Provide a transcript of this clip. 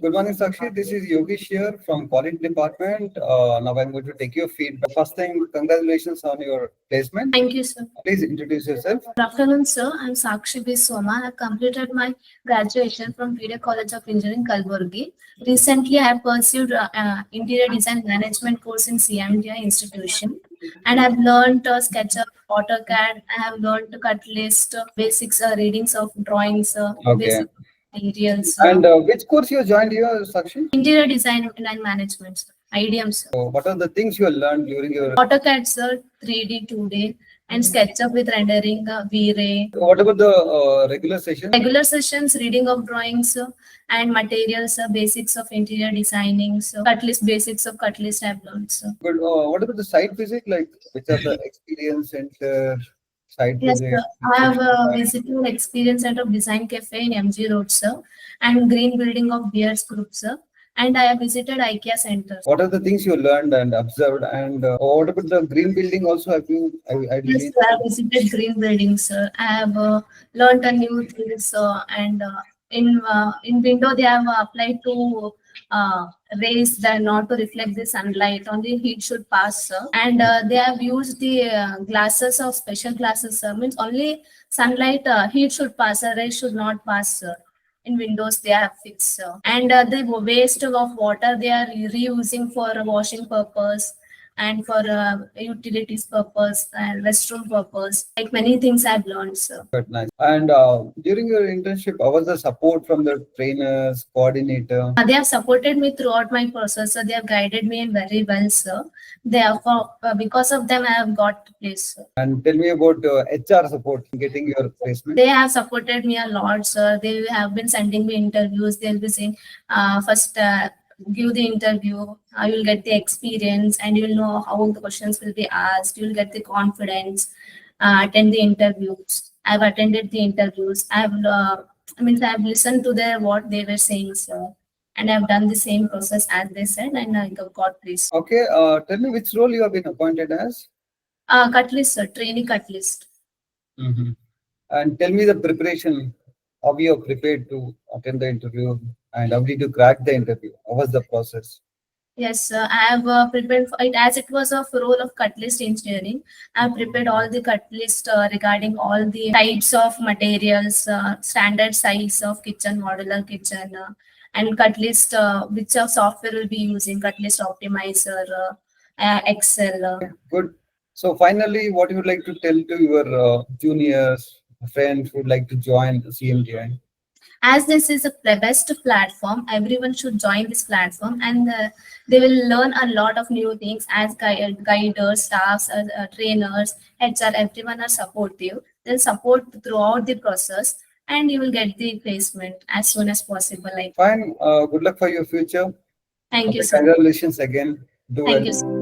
Good morning, Sakshi. This is Yogesh here from Quality Department. Now I'm going to take your feedback. First thing, congratulations on your placement. Thank you, sir. Please introduce yourself. Good afternoon, sir. I'm Sakshi Soma. I have completed my graduation from PDA College of Engineering, Kalburgi. Recently, I have pursued interior design management course in CMTI institution, and I've learned SketchUp, Autocad. I have learned to cut list, basics, readings of drawings, Okay. basic materials. And which course you joined here, Sakshi? Interior design and management, sir. IDM, sir. So what are the things you learned during your AutoCAD, sir, 3D, 2D, and SketchUp with rendering, V-Ray. What about the regular session? Regular sessions, reading of drawings and materials, basics of interior designing, cut list, basics of cut list I've learned. Good. What about the site visit? Like, which are the experience center, site Yes, visit? sir. I have visited Experience Center of Design Cafe in MG Road, sir, and Green Building of Beers Group, sir. And I have visited IKEA Center. What are the things you learned and observed? And what about the green building also? Have you? Yes, sir, I have visited green building, sir. I have learned a new things, and in window they have applied to rays that not to reflect the sunlight. Only heat should pass, sir. And they have used the glasses of special glasses, sir. Means only sunlight, heat should pass, ray should not pass, sir. In windows they have fixed, and the waste of water they are reusing for washing purpose and for utilities purpose and restroom purpose. Like many things I've learned, sir. But nice. And during your internship, how was the support from the trainers, coordinator? They have supported me throughout my process, so they have guided me very well, sir. Therefore, because of them, I have got place, sir. And tell me about HR support getting your placement. They have supported me a lot, sir. They have been sending me interviews. They'll be saying, first give the interview, you will get the experience, and you will know how the questions will be asked. You will get the confidence. Attend the interviews. I've attended the interviews. I've listened to their what they were saying, sir. And I've done the same process as they said, and I got this. Okay, tell me which role you have been appointed as? Cut list, sir, trainee cut list. And tell me the preparation, how you are prepared to attend the interview and how did you crack the interview? How was the process? Yes, I have prepared for it as it was a role of cut list engineering. I have prepared all the cut list regarding all the types of materials, standard size of kitchen, modular kitchen, and cut list, which software will be using, cut list optimizer, Excel. Good. So finally, what you would like to tell to your juniors, friends who would like to join CMTI? As this is a best platform, everyone should join this platform, and they will learn a lot of new things as guiders, staffs, trainers, HR, everyone are supportive. They'll support throughout the process, and you will get the placement as soon as possible. Fine. Good luck for your future. Thank you, sir. Congratulations again. Do Thank well. you, sir.